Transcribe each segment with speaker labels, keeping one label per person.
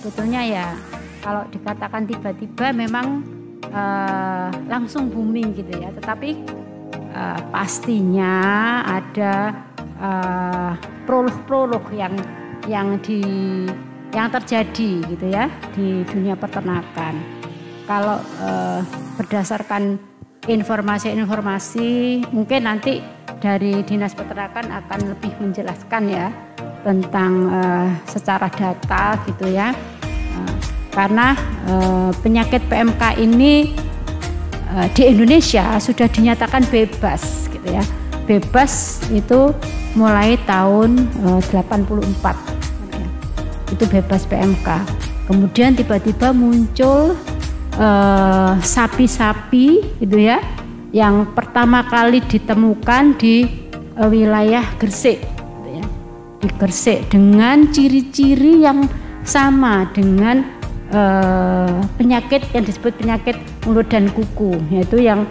Speaker 1: sebetulnya ya kalau dikatakan tiba-tiba memang langsung booming gitu ya, tetapi pastinya ada prolog-prolog yang terjadi gitu ya di dunia peternakan. Kalau berdasarkan informasi-informasi mungkin nanti dari Dinas Peternakan akan lebih menjelaskan ya tentang secara data gitu ya. Karena penyakit PMK ini di Indonesia sudah dinyatakan bebas gitu ya. Bebas itu mulai tahun 84 itu bebas PMK. Kemudian tiba-tiba muncul sapi-sapi gitu ya, yang pertama kali ditemukan di wilayah Gresik gitu ya. Di Gresik dengan ciri-ciri yang sama dengan penyakit yang disebut penyakit mulut dan kuku, yaitu yang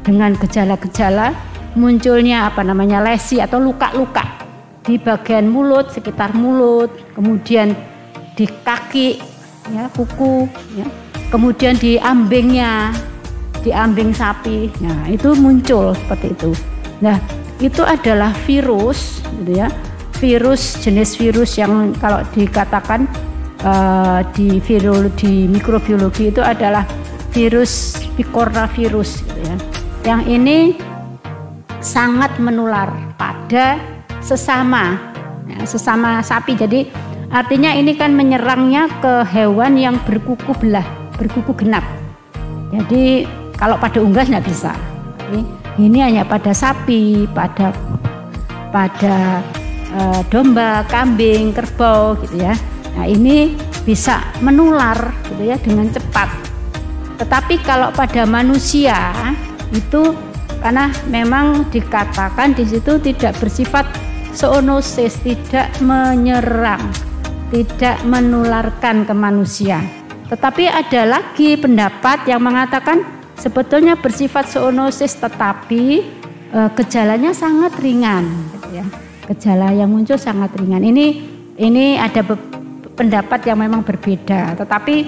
Speaker 1: dengan gejala-gejala munculnya lesi atau luka-luka di bagian mulut, sekitar mulut, kemudian di kaki ya, kuku ya, kemudian di ambingnya, di ambing sapi. Nah, itu muncul seperti itu. Nah, itu adalah virus gitu ya. Virus, jenis virus yang kalau dikatakan di mikrobiologi itu adalah virus picornavirus gitu ya. Yang ini sangat menular pada sesama sapi. Jadi artinya ini kan menyerangnya ke hewan yang berkuku genap. Jadi kalau pada unggas nggak bisa. Ini hanya pada sapi, pada domba, kambing, kerbau gitu ya. Nah, ini bisa menular gitu ya dengan cepat. Tetapi kalau pada manusia itu karena memang dikatakan di situ tidak bersifat zoonosis, tidak menyerang, tidak menularkan ke manusia. Tetapi ada lagi pendapat yang mengatakan sebetulnya bersifat zoonosis, tetapi gejalanya sangat ringan gitu ya. Gejala yang muncul sangat ringan. Ini ada pendapat yang memang berbeda, tetapi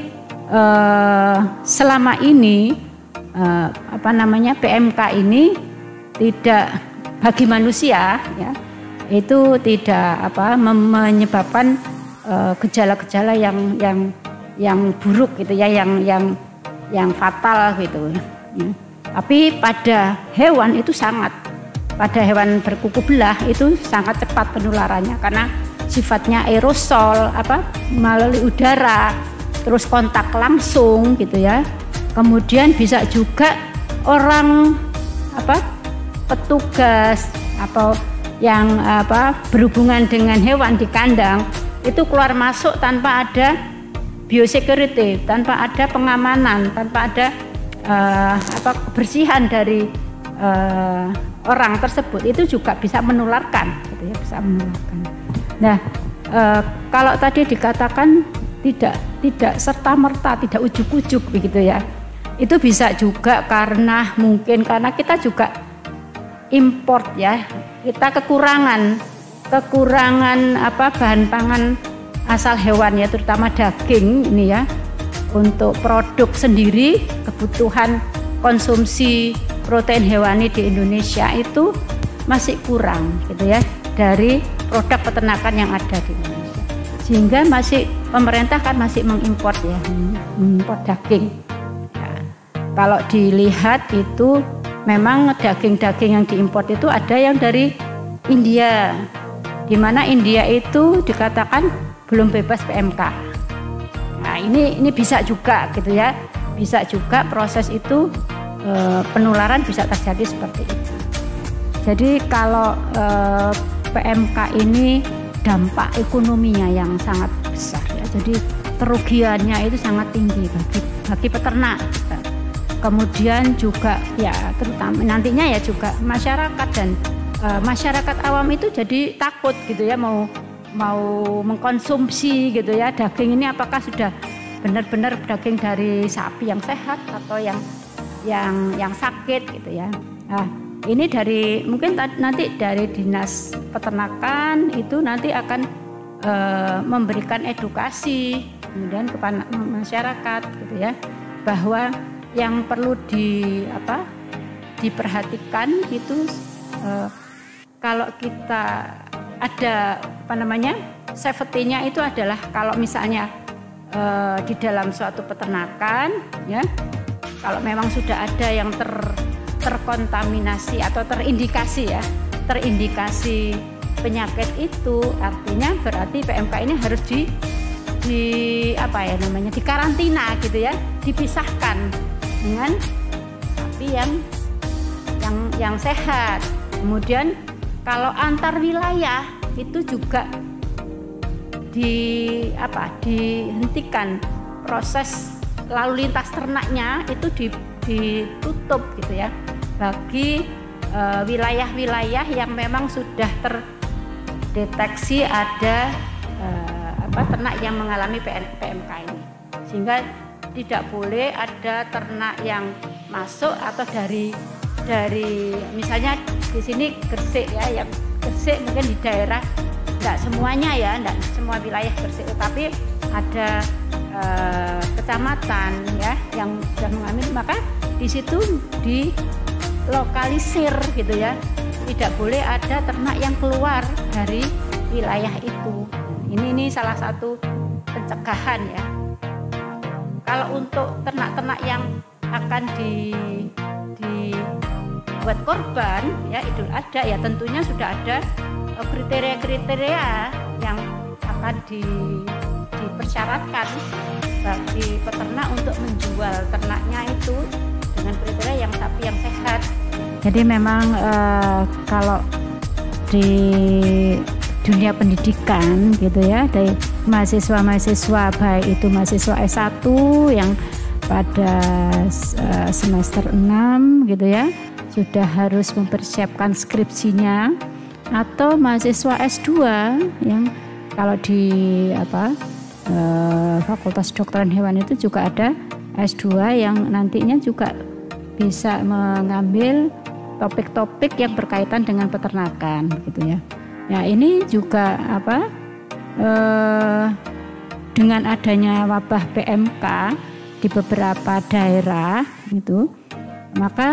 Speaker 1: selama ini PMK ini tidak bagi manusia ya, itu tidak menyebabkan gejala-gejala yang buruk gitu ya, yang fatal gitu ya. Tapi pada hewan itu pada hewan berkuku belah itu sangat cepat penularannya karena sifatnya aerosol melalui udara, terus kontak langsung gitu ya. Kemudian bisa juga orang petugas atau yang berhubungan dengan hewan di kandang itu keluar masuk tanpa ada biosecurity, tanpa ada pengamanan, tanpa ada kebersihan dari orang tersebut, itu juga bisa menularkan gitu ya, bisa menularkan. Nah, kalau tadi dikatakan tidak serta-merta, tidak ujuk-ujuk begitu ya. Itu bisa juga karena kita juga import ya. Kita kekurangan bahan pangan asal hewan ya, terutama daging ini ya. Untuk produk sendiri, kebutuhan konsumsi protein hewani di Indonesia itu masih kurang gitu ya dari produk peternakan yang ada di Indonesia, sehingga pemerintah kan masih mengimpor ya, mengimpor daging ya. Kalau dilihat itu memang daging-daging yang diimpor itu ada yang dari India, di mana India itu dikatakan belum bebas PMK. Nah, ini bisa juga gitu ya, bisa juga proses itu penularan bisa terjadi seperti itu. Jadi kalau PMK ini dampak ekonominya yang sangat besar ya. Jadi kerugiannya itu sangat tinggi bagi peternak. Kemudian juga ya terutama nantinya ya juga masyarakat dan masyarakat awam itu jadi takut gitu ya mau mengkonsumsi gitu ya daging ini, apakah sudah benar-benar daging dari sapi yang sehat atau yang sakit gitu ya. Nah, ini mungkin nanti dari Dinas Peternakan itu nanti akan memberikan edukasi kemudian kepada masyarakat gitu ya, bahwa yang perlu diperhatikan itu kalau kita ada safety-nya itu adalah kalau misalnya di dalam suatu peternakan ya, kalau memang sudah ada yang terkontaminasi atau terindikasi penyakit itu, artinya berarti PMK ini harus dikarantina gitu ya, dipisahkan dengan sapi yang sehat. Kemudian kalau antar wilayah itu juga dihentikan proses lalu lintas ternaknya, itu ditutup gitu ya, bagi wilayah-wilayah yang memang sudah terdeteksi ada ternak yang mengalami PMK ini, sehingga tidak boleh ada ternak yang masuk atau dari misalnya di sini Gresik ya, yang Gresik mungkin di daerah enggak semuanya ya, enggak semua wilayah Gresik, tapi ada kecamatan ya yang sudah mengalami, maka di situ dilokalisir gitu ya, tidak boleh ada ternak yang keluar dari wilayah itu. Ini salah satu pencegahan ya. Kalau untuk ternak-ternak yang akan dibuat korban ya Idul Adha ya, tentunya sudah ada kriteria-kriteria yang akan dipersyaratkan bagi peternak untuk menjual ternaknya itu dengan kriteria yang sapi yang sehat. Jadi memang kalau di dunia pendidikan gitu ya, dari mahasiswa-mahasiswa baik itu mahasiswa S1 yang pada semester 6 gitu ya sudah harus mempersiapkan skripsinya, atau mahasiswa S2 yang kalau di Fakultas Kedokteran Hewan itu juga ada S2 yang nantinya juga bisa mengambil topik-topik yang berkaitan dengan peternakan gitu ya. Ya ini juga dengan adanya wabah PMK di beberapa daerah itu, maka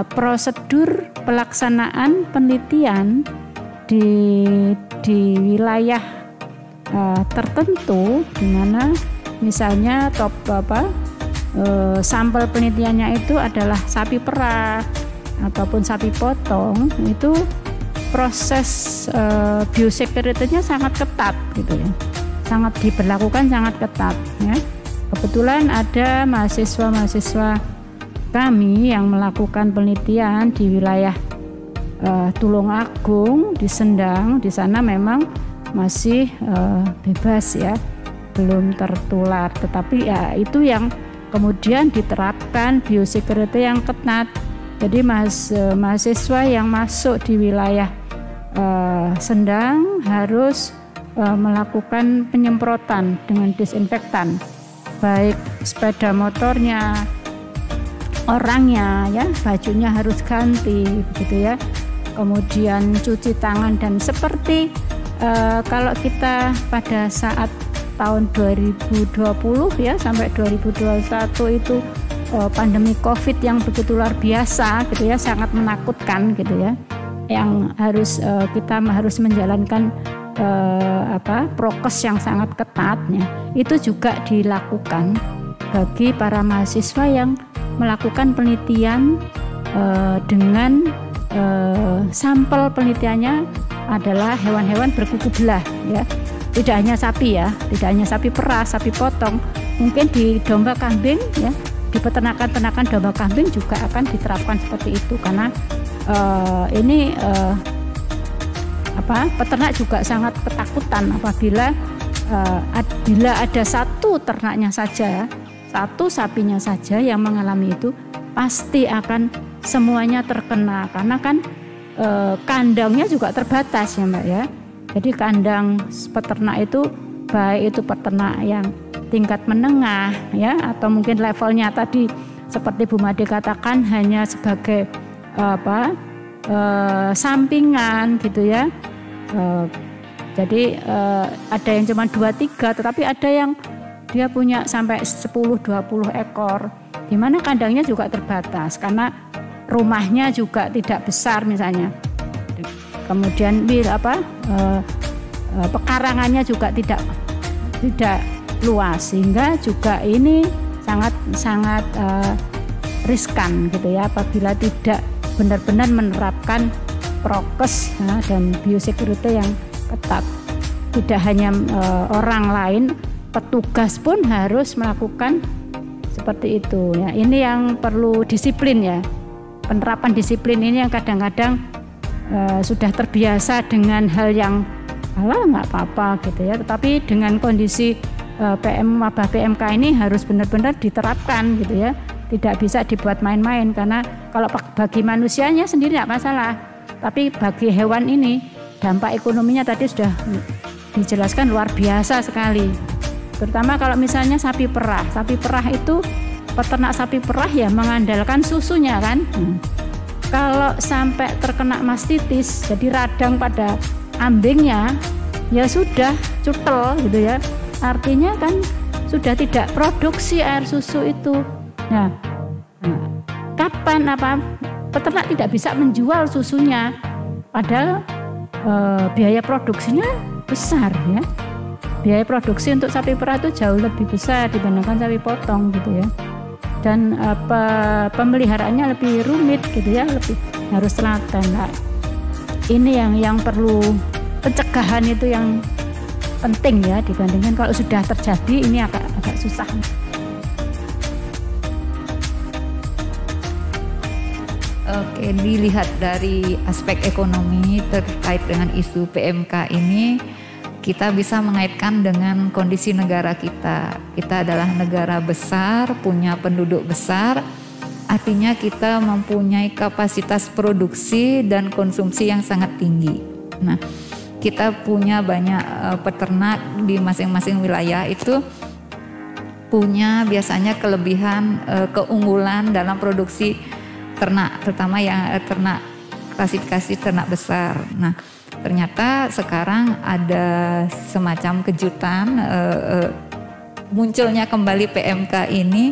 Speaker 1: prosedur pelaksanaan penelitian di wilayah tertentu, di mana misalnya sampel penelitiannya itu adalah sapi perah ataupun sapi potong, itu proses biosecurity-nya sangat ketat gitu ya, sangat diberlakukan sangat ketat ya. Kebetulan ada mahasiswa kami yang melakukan penelitian di wilayah Tulungagung, di Sendang. Di sana memang masih bebas ya, belum tertular, tetapi ya itu yang kemudian diterapkan biosecurity yang ketat. Jadi mahasiswa yang masuk di wilayah Sendang harus melakukan penyemprotan dengan disinfektan, baik sepeda motornya, orangnya ya, bajunya harus ganti begitu ya, kemudian cuci tangan. Dan seperti kalau kita pada saat tahun 2020 ya sampai 2021 itu pandemi COVID yang begitu luar biasa gitu ya, sangat menakutkan gitu ya, yang kita harus menjalankan prokes yang sangat ketatnya, itu juga dilakukan bagi para mahasiswa yang melakukan penelitian dengan sampel penelitiannya adalah hewan-hewan berkuku belah ya, tidak hanya sapi ya, tidak hanya sapi perah, sapi potong, mungkin di domba kambing ya, di peternakan domba kambing juga akan diterapkan seperti itu, karena peternak juga sangat ketakutan apabila ada satu ternaknya saja, satu sapinya saja yang mengalami itu, pasti akan semuanya terkena, karena kan kandangnya juga terbatas ya Mbak ya. Jadi kandang peternak itu baik itu peternak yang tingkat menengah ya, atau mungkin levelnya tadi seperti Bu Made katakan hanya sebagai sampingan gitu ya, Jadi ada yang cuma 2-3, tetapi ada yang dia punya sampai 10-20 ekor. Di mana kandangnya juga terbatas karena rumahnya juga tidak besar misalnya. Kemudian pekarangannya juga tidak luas, sehingga juga ini sangat riskan gitu ya apabila tidak benar-benar menerapkan prokes dan biosecurity yang ketat. Tidak hanya orang lain, petugas pun harus melakukan seperti itu ya. Ini yang perlu disiplin ya. Penerapan disiplin ini yang kadang-kadang sudah terbiasa dengan hal yang nggak apa-apa gitu ya, tetapi dengan kondisi wabah PMK ini harus benar-benar diterapkan gitu ya, tidak bisa dibuat main-main, karena kalau bagi manusianya sendiri nggak masalah, tapi bagi hewan ini dampak ekonominya tadi sudah dijelaskan luar biasa sekali, terutama kalau misalnya sapi perah itu peternak sapi perah ya mengandalkan susunya kan. Kalau sampai terkena mastitis, jadi radang pada ambingnya, ya sudah cutel gitu ya. Artinya kan sudah tidak produksi air susu itu. Nah, kapan peternak tidak bisa menjual susunya? Padahal biaya produksinya besar ya. Biaya produksi untuk sapi perah itu jauh lebih besar dibandingkan sapi potong gitu ya. Dan pemeliharaannya lebih rumit gitu ya, lebih harus telaten. Nah, ini yang perlu pencegahan itu yang penting ya, dibandingkan kalau sudah terjadi ini agak susah.
Speaker 2: Oke, dilihat dari aspek ekonomi terkait dengan isu PMK ini, kita bisa mengaitkan dengan kondisi negara kita. Kita adalah negara besar, punya penduduk besar, artinya kita mempunyai kapasitas produksi dan konsumsi yang sangat tinggi. Nah, kita punya banyak peternak di masing-masing wilayah itu punya biasanya kelebihan, keunggulan dalam produksi ternak, terutama yang ternak klasifikasi ternak besar. Nah, ternyata sekarang ada semacam kejutan, munculnya kembali PMK ini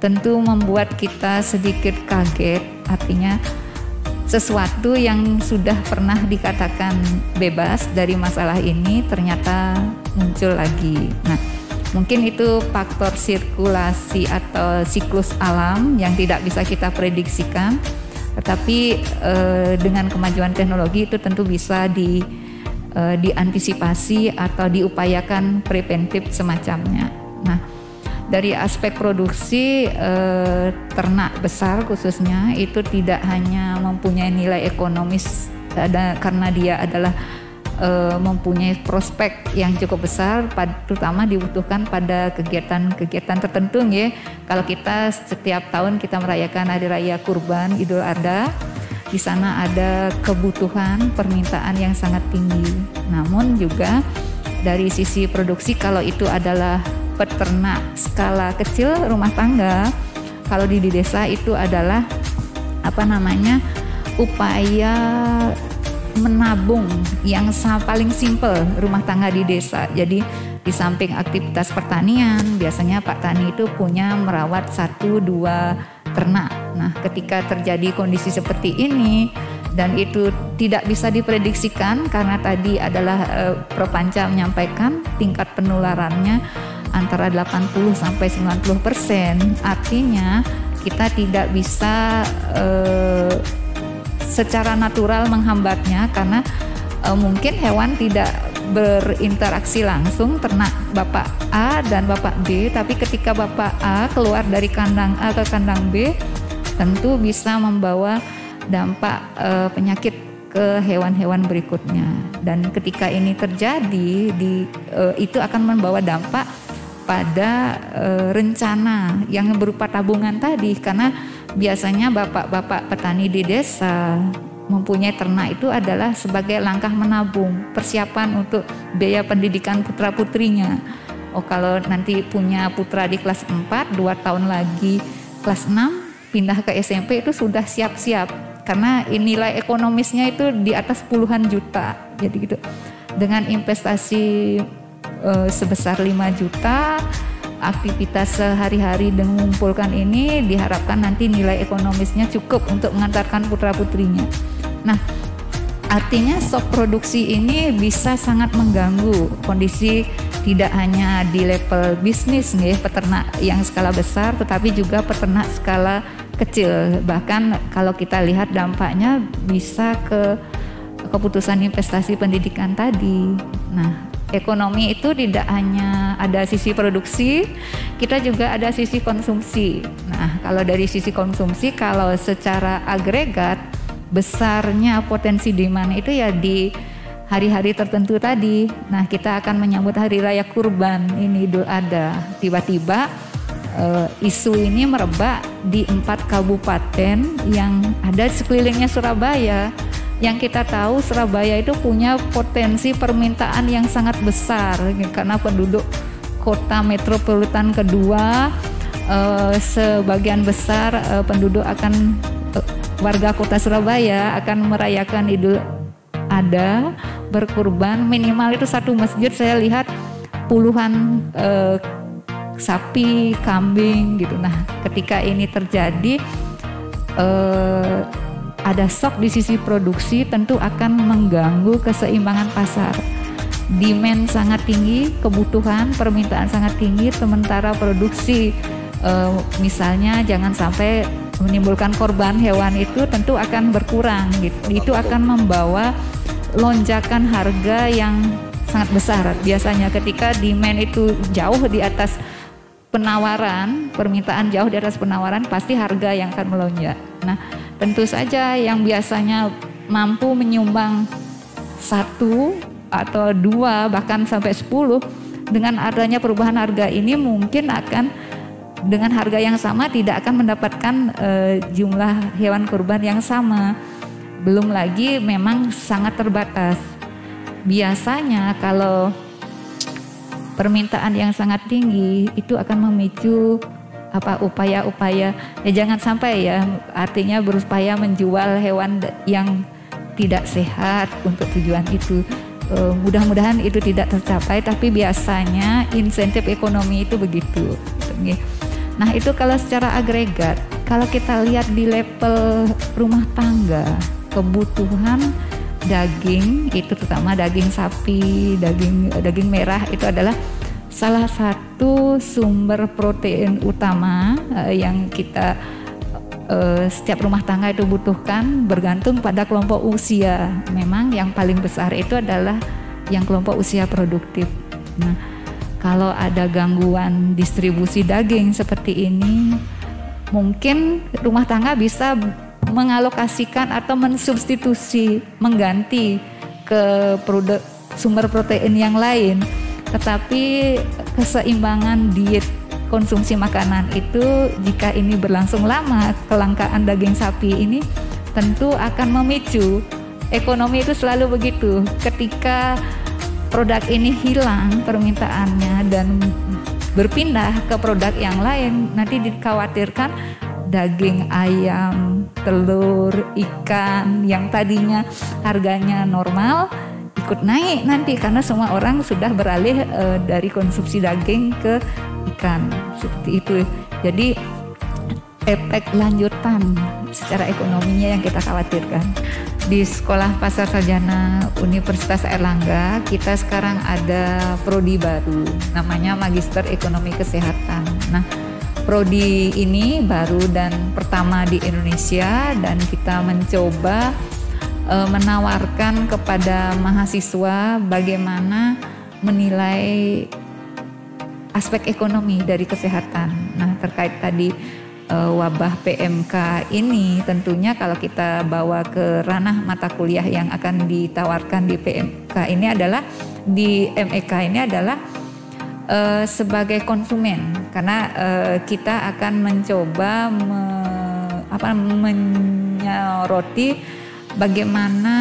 Speaker 2: tentu membuat kita sedikit kaget, artinya sesuatu yang sudah pernah dikatakan bebas dari masalah ini ternyata muncul lagi. Nah, mungkin itu faktor sirkulasi atau siklus alam yang tidak bisa kita prediksikan. Tetapi dengan kemajuan teknologi itu tentu bisa diantisipasi atau diupayakan preventif semacamnya. Nah, dari aspek produksi ternak besar khususnya itu tidak hanya mempunyai nilai ekonomis karena dia adalah mempunyai prospek yang cukup besar, terutama dibutuhkan pada kegiatan-kegiatan tertentu ya. Kalau kita setiap tahun kita merayakan Hari Raya Kurban Idul Adha, di sana ada kebutuhan permintaan yang sangat tinggi. Namun juga dari sisi produksi, kalau itu adalah peternak skala kecil rumah tangga, kalau di desa itu adalah upaya menabung yang paling simpel rumah tangga di desa. Jadi di samping aktivitas pertanian, biasanya Pak Tani itu punya merawat 1-2 ternak. Nah, ketika terjadi kondisi seperti ini dan itu tidak bisa diprediksikan karena tadi adalah Prof. Panca menyampaikan tingkat penularannya antara 80-90%, artinya kita tidak bisa secara natural menghambatnya karena mungkin hewan tidak berinteraksi langsung ternak Bapak A dan Bapak B, tapi ketika Bapak A keluar dari kandang A ke kandang B tentu bisa membawa dampak penyakit ke hewan-hewan berikutnya, dan ketika ini terjadi itu akan membawa dampak pada rencana yang berupa tabungan tadi, karena biasanya bapak-bapak petani di desa mempunyai ternak itu adalah sebagai langkah menabung, persiapan untuk biaya pendidikan putra-putrinya. Oh, kalau nanti punya putra di kelas 4, 2 tahun lagi kelas 6, pindah ke SMP itu sudah siap-siap. Karena nilai ekonomisnya itu di atas puluhan juta, jadi gitu. dengan investasi sebesar 5 juta, aktivitas sehari-hari dengan mengumpulkan ini diharapkan nanti nilai ekonomisnya cukup untuk mengantarkan putra-putrinya. Nah, artinya stok produksi ini bisa sangat mengganggu kondisi tidak hanya di level bisnis nih, peternak yang skala besar, tetapi juga peternak skala kecil. Bahkan kalau kita lihat dampaknya bisa ke keputusan investasi pendidikan tadi. Nah, ekonomi itu tidak hanya ada sisi produksi, kita juga ada sisi konsumsi. Nah, kalau dari sisi konsumsi, kalau secara agregat besarnya potensi demand itu ya di hari-hari tertentu tadi. Nah, kita akan menyambut hari raya Kurban ini, Idul Adha. Tiba-tiba isu ini merebak di 4 kabupaten yang ada di sekelilingnya Surabaya. Yang kita tahu Surabaya itu punya potensi permintaan yang sangat besar karena penduduk kota metropolitan kedua, sebagian besar penduduk akan warga kota Surabaya akan merayakan Idul Adha, berkurban minimal itu satu masjid saya lihat puluhan sapi, kambing gitu. Nah, ketika ini terjadi ada shock di sisi produksi, tentu akan mengganggu keseimbangan pasar. Demand sangat tinggi, kebutuhan, permintaan sangat tinggi, sementara produksi misalnya jangan sampai menimbulkan korban hewan itu tentu akan berkurang gitu. Itu akan membawa lonjakan harga yang sangat besar. Biasanya ketika demand itu jauh di atas penawaran, permintaan jauh di atas penawaran, pasti harga yang akan melonjak. Nah, tentu saja yang biasanya mampu menyumbang 1 atau 2 bahkan sampai 10, dengan adanya perubahan harga ini mungkin akan dengan harga yang sama tidak akan mendapatkan jumlah hewan kurban yang sama. Belum lagi memang sangat terbatas. Biasanya kalau permintaan yang sangat tinggi itu akan memicu upaya-upaya ya jangan sampai ya, artinya berupaya menjual hewan yang tidak sehat untuk tujuan itu. Mudah-mudahan itu tidak tercapai, tapi biasanya insentif ekonomi itu begitu. Nah, itu kalau secara agregat. Kalau kita lihat di level rumah tangga, kebutuhan daging itu terutama daging sapi, daging merah itu adalah salah satu sumber protein utama yang kita setiap rumah tangga itu butuhkan, bergantung pada kelompok usia. Memang yang paling besar itu adalah yang kelompok usia produktif. Nah, kalau ada gangguan distribusi daging seperti ini, mungkin rumah tangga bisa mengalokasikan atau mensubstitusi, mengganti ke produk sumber protein yang lain. Tetapi keseimbangan diet konsumsi makanan itu jika ini berlangsung lama, kelangkaan daging sapi ini tentu akan memicu ekonomi. Itu selalu begitu, ketika produk ini hilang permintaannya dan berpindah ke produk yang lain, nanti dikhawatirkan daging ayam, telur, ikan yang tadinya harganya normal ikut naik nanti karena semua orang sudah beralih dari konsumsi daging ke ikan, seperti itu. Jadi efek lanjutan secara ekonominya yang kita khawatirkan. Di Sekolah Pasar Sarjana Universitas Airlangga kita sekarang ada prodi baru, namanya Magister Ekonomi Kesehatan. Nah, prodi ini baru dan pertama di Indonesia, dan kita mencoba menawarkan kepada mahasiswa bagaimana menilai aspek ekonomi dari kesehatan. Nah, terkait tadi wabah PMK ini, tentunya kalau kita bawa ke ranah mata kuliah yang akan ditawarkan di PMK ini adalah, di MEK ini adalah sebagai konsumen, karena kita akan mencoba menyoroti bagaimana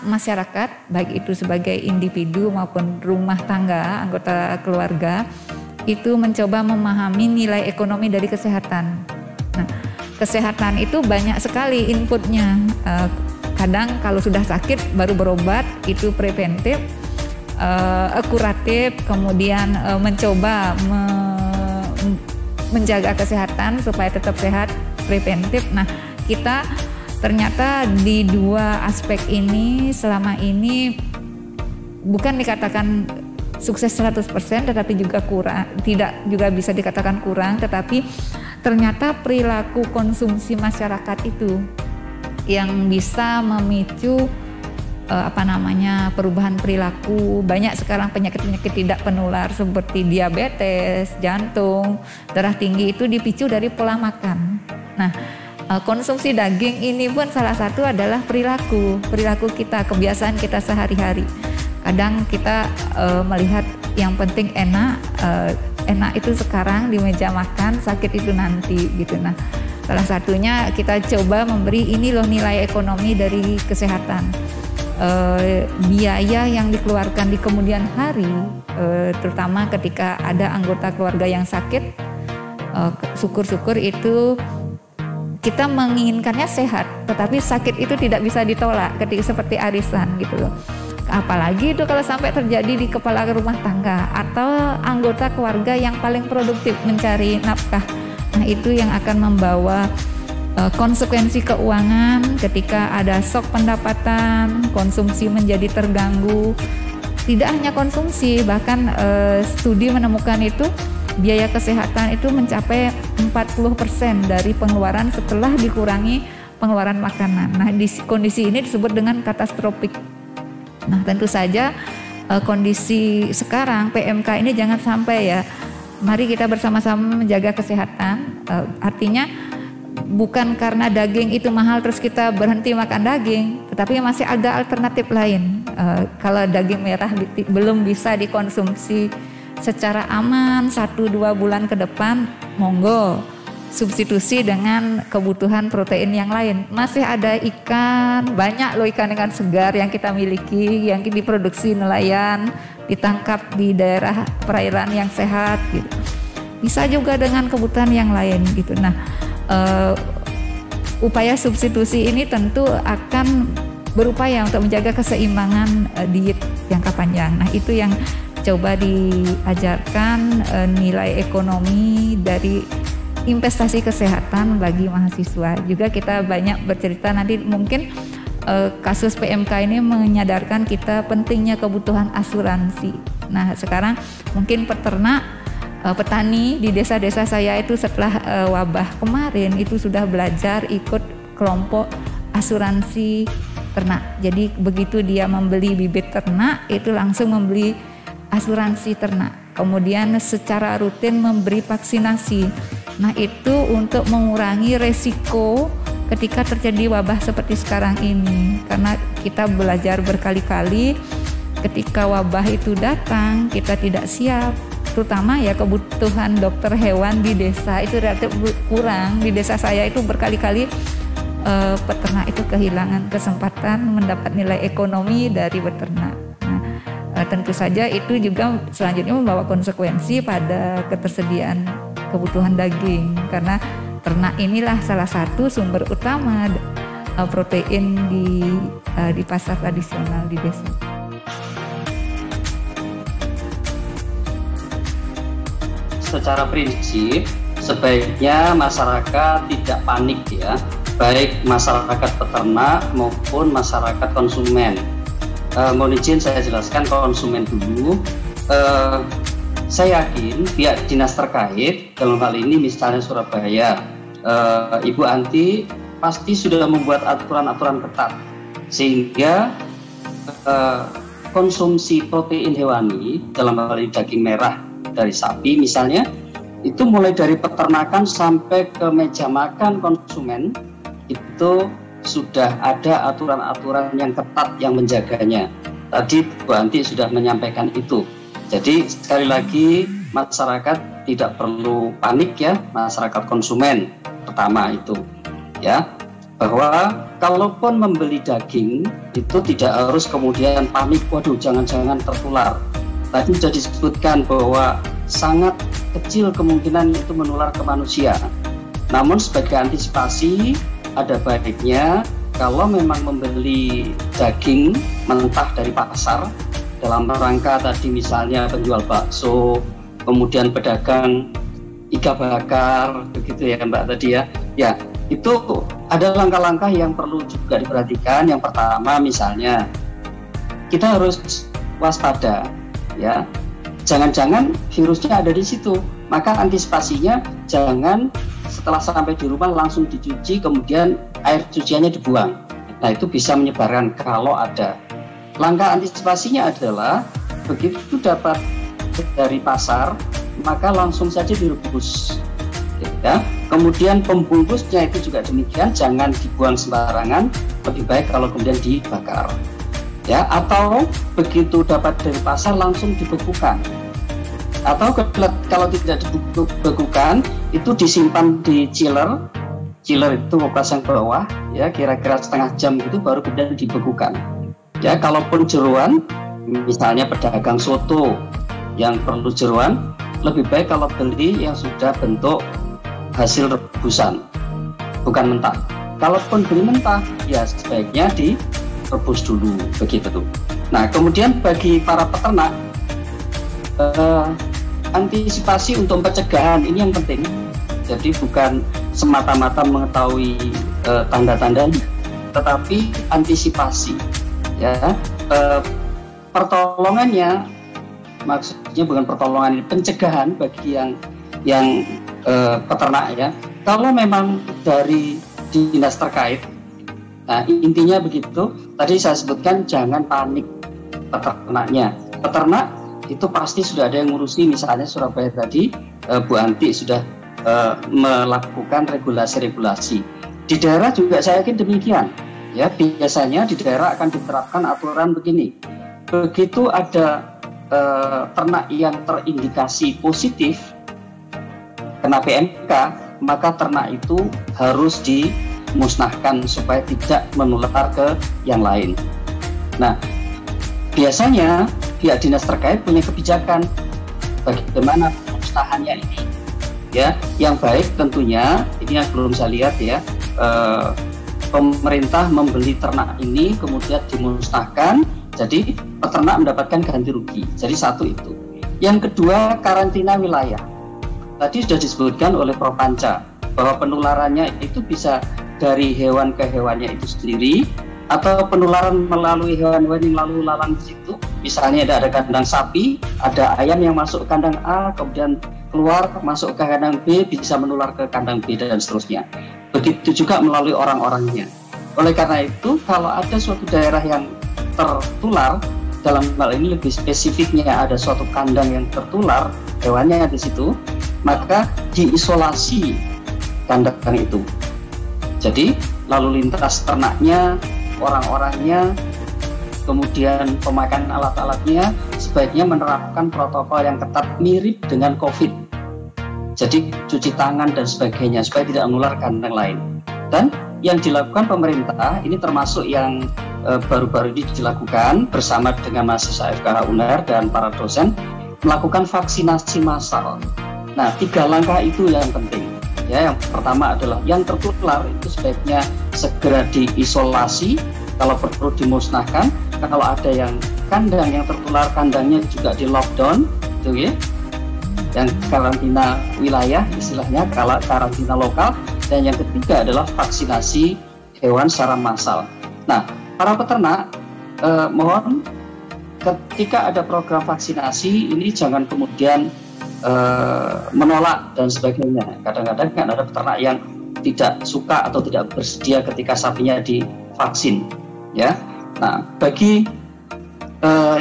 Speaker 2: masyarakat, baik itu sebagai individu maupun rumah tangga, anggota keluarga, itu mencoba memahami nilai ekonomi dari kesehatan. Nah, kesehatan itu banyak sekali inputnya. Kadang kalau sudah sakit baru berobat, itu preventif. akuratif, kemudian mencoba menjaga kesehatan supaya tetap sehat, preventif. Nah, kita ternyata di dua aspek ini selama ini bukan dikatakan sukses 100%, tetapi juga kurang, tidak juga bisa dikatakan kurang, tetapi ternyata perilaku konsumsi masyarakat itu yang bisa memicu perubahan perilaku. Banyak sekarang penyakit-penyakit tidak penular seperti diabetes, jantung, darah tinggi itu dipicu dari pola makan. Nah, konsumsi daging ini pun salah satu adalah perilaku kita, kebiasaan kita sehari-hari. Kadang kita melihat yang penting enak itu sekarang di meja makan, sakit itu nanti gitu. Nah, salah satunya kita coba memberi ini loh nilai ekonomi dari kesehatan. Biaya yang dikeluarkan di kemudian hari, terutama ketika ada anggota keluarga yang sakit, syukur-syukur itu kita menginginkannya sehat, tetapi sakit itu tidak bisa ditolak ketika seperti arisan gitu loh. Apalagi itu kalau sampai terjadi di kepala rumah tangga atau anggota keluarga yang paling produktif mencari nafkah. Nah, itu yang akan membawa konsekuensi keuangan ketika ada shock pendapatan, konsumsi menjadi terganggu. Tidak hanya konsumsi, bahkan studi menemukan itu biaya kesehatan itu mencapai 40% dari pengeluaran setelah dikurangi pengeluaran makanan. Nah, di kondisi ini disebut dengan katastrofik. Nah, tentu saja kondisi sekarang PMK ini jangan sampai ya. Mari kita bersama-sama menjaga kesehatan. Artinya bukan karena daging itu mahal terus kita berhenti makan daging, tetapi masih ada alternatif lain. Kalau daging merah belum bisa dikonsumsi secara aman 1-2 bulan ke depan, monggo substitusi dengan kebutuhan protein yang lain. Masih ada ikan, banyak loh ikan-ikan segar yang kita miliki, yang diproduksi nelayan, ditangkap di daerah perairan yang sehat gitu. Bisa juga dengan kebutuhan yang lain gitu. Nah, upaya substitusi ini tentu akan berupaya untuk menjaga keseimbangan diet jangka panjang. Nah, itu yang coba diajarkan nilai ekonomi dari investasi kesehatan bagi mahasiswa. Juga kita banyak bercerita nanti mungkin kasus PMK ini menyadarkan kita pentingnya kebutuhan asuransi. Nah, sekarang mungkin petani di desa-desa saya itu setelah wabah kemarin itu sudah belajar ikut kelompok asuransi ternak. Jadi begitu dia membeli bibit ternak itu langsung membeli asuransi ternak. Kemudian secara rutin memberi vaksinasi. Nah, itu untuk mengurangi resiko ketika terjadi wabah seperti sekarang ini. Karena kita belajar berkali-kali ketika wabah itu datang kita tidak siap. Terutama ya kebutuhan dokter hewan di desa itu relatif kurang. Di desa saya itu berkali-kali peternak itu kehilangan kesempatan mendapat nilai ekonomi dari beternak. Nah, tentu saja itu juga selanjutnya membawa konsekuensi pada ketersediaan kebutuhan daging, karena ternak inilah salah satu sumber utama protein di pasar tradisional di desa.
Speaker 3: Secara prinsip sebaiknya masyarakat tidak panik ya, baik masyarakat peternak maupun masyarakat konsumen. Mohon izin saya jelaskan konsumen dulu. Saya yakin pihak dinas terkait dalam hal ini misalnya Surabaya, Ibu Anti pasti sudah membuat aturan-aturan ketat sehingga konsumsi protein hewani dalam hal ini daging merah dari sapi misalnya itu mulai dari peternakan sampai ke meja makan konsumen itu sudah ada aturan-aturan yang ketat yang menjaganya. Tadi Bu Anti sudah menyampaikan itu. Jadi sekali lagi masyarakat tidak perlu panik ya, masyarakat konsumen pertama itu ya, bahwa kalaupun membeli daging itu tidak harus kemudian panik, waduh jangan-jangan tertular. Tadi sudah disebutkan bahwa sangat kecil kemungkinan itu menular ke manusia. Namun sebagai antisipasi ada baiknya kalau memang membeli daging mentah dari pasar dalam rangka tadi misalnya penjual bakso, kemudian pedagang iga bakar, begitu ya Mbak tadi ya. Ya, itu ada langkah-langkah yang perlu juga diperhatikan. Yang pertama misalnya kita harus waspada ya. Jangan-jangan virusnya ada di situ. Maka antisipasinya jangan setelah sampai di rumah langsung dicuci kemudian air cuciannya dibuang. Nah, itu bisa menyebarkan kalau ada. Langkah antisipasinya adalah begitu dapat dari pasar maka langsung saja direbus ya. Kemudian pembungkusnya itu juga demikian, jangan dibuang sembarangan, lebih baik kalau kemudian dibakar ya, atau begitu dapat dari pasar langsung dibekukan, atau kalau tidak dibekukan itu disimpan di chiller itu pasang bawah ya, kira-kira setengah jam gitu baru kemudian dibekukan ya. Kalaupun jeruan misalnya pedagang soto yang perlu jeruan, lebih baik kalau beli yang sudah bentuk hasil rebusan, bukan mentah. Kalaupun beli mentah, ya sebaiknya direbus dulu, begitu. Nah, kemudian bagi para peternak, antisipasi untuk pencegahan ini yang penting. Jadi bukan semata-mata mengetahui tanda-tandanya, tetapi antisipasi. Ya, pertolongannya maksudnya bukan pertolongan, pencegahan bagi yang peternak ya. Kalau memang dari dinas terkait, nah intinya begitu. Tadi saya sebutkan jangan panik peternaknya. Peternak itu pasti sudah ada yang ngurusi, misalnya Surabaya tadi Bu Anti sudah melakukan regulasi-regulasi. Di daerah juga saya yakin demikian. Ya, biasanya di daerah akan diterapkan aturan begini. Begitu ada ternak yang terindikasi positif kena PMK, maka ternak itu harus dimusnahkan supaya tidak menular ke yang lain. Nah, biasanya pihak dinas terkait punya kebijakan bagaimana pemusnahannya ini. Ya, yang baik tentunya ini yang belum saya lihat ya. Pemerintah membeli ternak ini kemudian dimusnahkan. Jadi peternak mendapatkan ganti rugi. Jadi satu itu. Yang kedua, karantina wilayah. Tadi sudah disebutkan oleh Prof. Panca bahwa penularannya itu bisa dari hewan ke hewannya itu sendiri, atau penularan melalui hewan-hewan yang lalu lalang di situ. Misalnya ada kandang sapi, ada ayam yang masuk ke kandang A, kemudian keluar masuk ke kandang B, bisa menular ke kandang B dan seterusnya. Begitu juga melalui orang-orangnya. Oleh karena itu, kalau ada suatu daerah yang tertular, dalam hal ini lebih spesifiknya ada suatu kandang yang tertular hewannya di situ, maka diisolasi kandang itu. Jadi lalu lintas ternaknya, orang-orangnya, kemudian pemakaian alat-alatnya sebaiknya menerapkan protokol yang ketat mirip dengan COVID. Jadi cuci tangan dan sebagainya supaya tidak menular kandang lain. Dan yang dilakukan pemerintah ini termasuk yang baru-baru ini dilakukan bersama dengan mahasiswa FKH UNER dan para dosen, melakukan vaksinasi massal. Nah, 3 langkah itu yang penting. Ya, yang pertama adalah yang tertular itu sebaiknya segera diisolasi, kalau perlu dimusnahkan. Kalau ada yang kandang yang tertular, kandangnya juga di lockdown, gitu ya. Yang karantina wilayah istilahnya, kalau karantina lokal. Dan yang ketiga adalah vaksinasi hewan secara massal. Nah, para peternak mohon ketika ada program vaksinasi ini jangan kemudian menolak dan sebagainya. Kadang-kadang kan ada peternak yang tidak suka atau tidak bersedia ketika sapinya divaksin, ya. Nah, bagi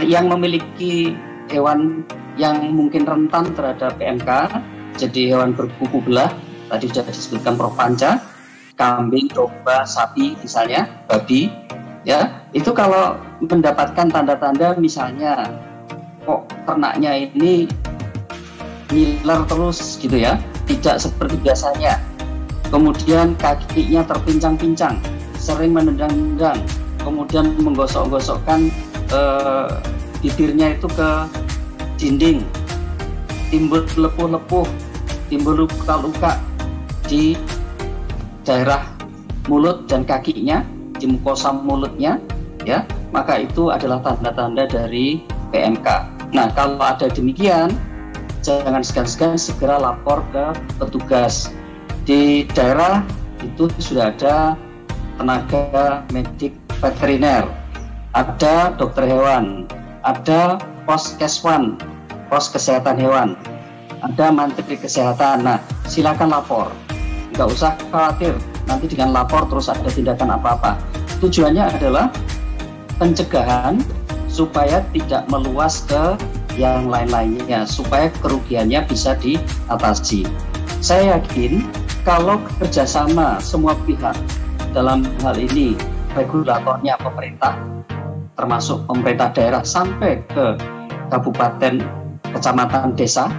Speaker 3: yang memiliki hewan yang mungkin rentan terhadap PMK, jadi hewan berkuku belah, tadi sudah disebutkan Prof. Panca, kambing, domba, sapi misalnya, babi, ya, itu kalau mendapatkan tanda-tanda misalnya kok ternaknya ini ngiler terus gitu ya, tidak seperti biasanya, kemudian kakinya terpincang-pincang, sering menendang-nendang, kemudian menggosok-gosokkan bibirnya itu ke dinding, timbul lepuh-lepuh, timbul luka-luka di daerah mulut dan kakinya, di mukosa mulutnya, ya, maka itu adalah tanda-tanda dari PMK. Nah, kalau ada demikian, jangan segan-segan segera lapor ke petugas. Di daerah itu sudah ada tenaga medik veteriner, ada dokter hewan, ada Poskeswan, pos kesehatan hewan, ada Mantri Kesehatan. Nah, silakan lapor, nggak usah khawatir nanti dengan lapor terus ada tindakan apa-apa. Tujuannya adalah pencegahan supaya tidak meluas ke yang lain-lainnya, supaya kerugiannya bisa diatasi. Saya yakin kalau kerjasama semua pihak dalam hal ini, regulatornya pemerintah, termasuk pemerintah daerah sampai ke kabupaten, kecamatan, desa,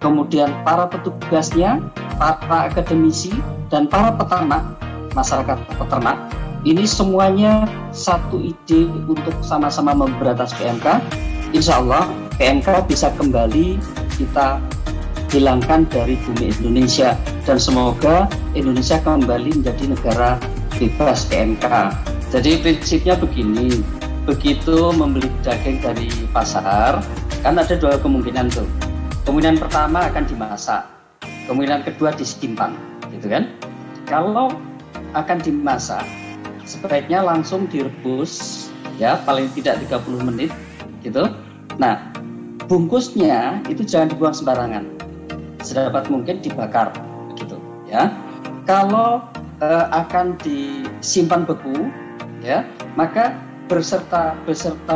Speaker 3: kemudian para petugasnya, para akademisi, dan para peternak, masyarakat peternak, ini semuanya satu ide untuk sama-sama memberantas PMK. Insya Allah PMK bisa kembali kita hilangkan dari bumi Indonesia, dan semoga Indonesia kembali menjadi negara bebas PMK. Jadi prinsipnya begini, begitu membeli daging dari pasar, kan ada dua kemungkinan tuh. Kemungkinan pertama akan dimasak, kemungkinan kedua disimpan, gitu kan? Kalau akan dimasak, sebaiknya langsung direbus, ya paling tidak 30 menit, gitu. Nah, bungkusnya itu jangan dibuang sembarangan, sedapat mungkin dibakar, gitu, ya. Kalau akan disimpan beku, ya, maka beserta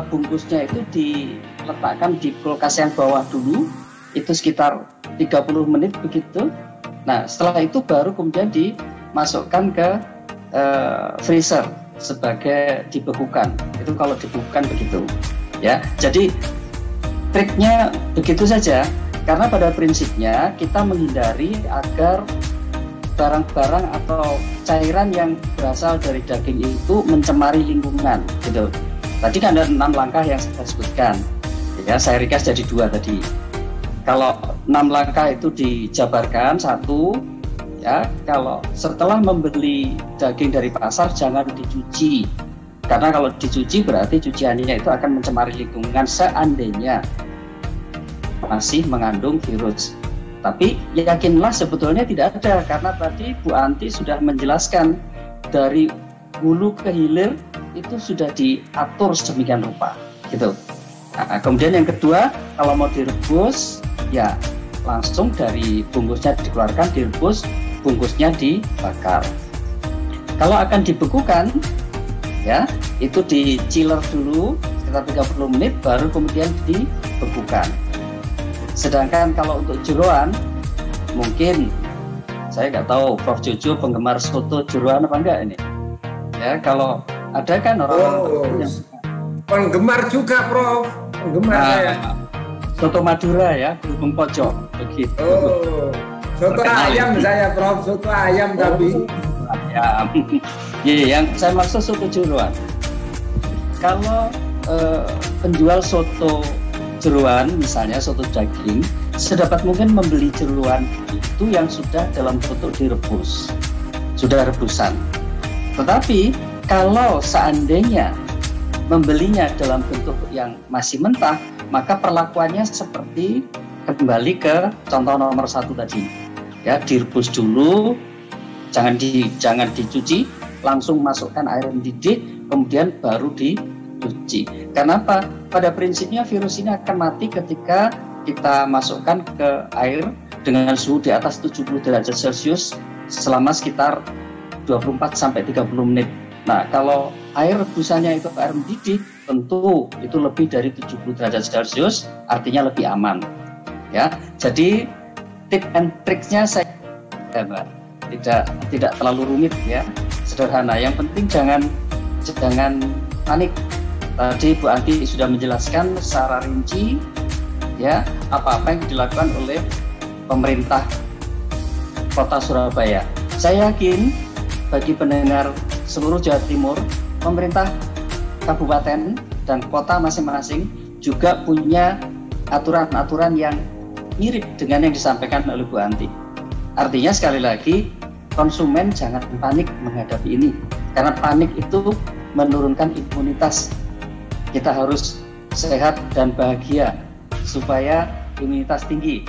Speaker 3: bungkusnya itu diletakkan di kulkas yang bawah dulu, itu sekitar 30 menit begitu. Nah, setelah itu baru kemudian dimasukkan ke freezer sebagai dibekukan. Itu kalau dibekukan begitu, ya. Jadi triknya begitu saja, karena pada prinsipnya kita menghindari agar barang-barang atau cairan yang berasal dari daging itu mencemari lingkungan, gitu. Tadi kan ada 6 langkah yang saya sebutkan, ya, saya ringkas jadi 2 tadi. Kalau 6 langkah itu dijabarkan, 1, ya, kalau setelah membeli daging dari pasar jangan dicuci, karena kalau dicuci berarti cuciannya itu akan mencemari lingkungan seandainya masih mengandung virus. Tapi yakinlah sebetulnya tidak ada, karena tadi Bu Anti sudah menjelaskan dari hulu ke hilir itu sudah diatur sedemikian rupa, gitu. Nah, kemudian yang kedua, kalau mau direbus, ya langsung dari bungkusnya dikeluarkan, direbus, bungkusnya dibakar. Kalau akan dibekukan, ya itu di chiller dulu sekitar 30 menit, baru kemudian dibekukan. Sedangkan kalau untuk jeroan, mungkin saya nggak tahu Prof Jojo penggemar soto jeroan apa enggak ini? Ya, kalau ada kan orang-orang yang
Speaker 4: penggemar juga, Prof. Penggemar saya.
Speaker 3: Soto Madura ya, Gubeng Pojok begitu.
Speaker 4: Oh, soto ayam saya, Prof. Soto ayam tapi.
Speaker 3: Ayam. Iya, yang saya maksud soto jeroan. Kalau penjual soto jeroan, misalnya soto daging, sedapat mungkin membeli jeroan itu yang sudah dalam bentuk direbus, sudah rebusan. Tetapi kalau seandainya membelinya dalam bentuk yang masih mentah, maka perlakuannya seperti kembali ke contoh nomor 1 tadi, ya, direbus dulu, jangan dicuci, langsung masukkan air mendidih, kemudian baru dicuci. Kenapa? Pada prinsipnya virus ini akan mati ketika kita masukkan ke air dengan suhu di atas 70 derajat Celcius selama sekitar 24-30 menit. Nah, kalau air rebusannya itu air mendidih, tentu itu lebih dari 70 derajat Celcius, artinya lebih aman. Ya, jadi tip and tricksnya saya tidak terlalu rumit, ya, sederhana. Yang penting jangan panik. Tadi Bu Anti sudah menjelaskan secara rinci, ya, apa-apa yang dilakukan oleh pemerintah Kota Surabaya. Saya yakin bagi pendengar seluruh Jawa Timur, pemerintah kabupaten dan kota masing-masing juga punya aturan-aturan yang mirip dengan yang disampaikan oleh Bu Anti. Artinya sekali lagi, konsumen jangan panik menghadapi ini, karena panik itu menurunkan imunitas. Kita harus sehat dan bahagia supaya imunitas tinggi.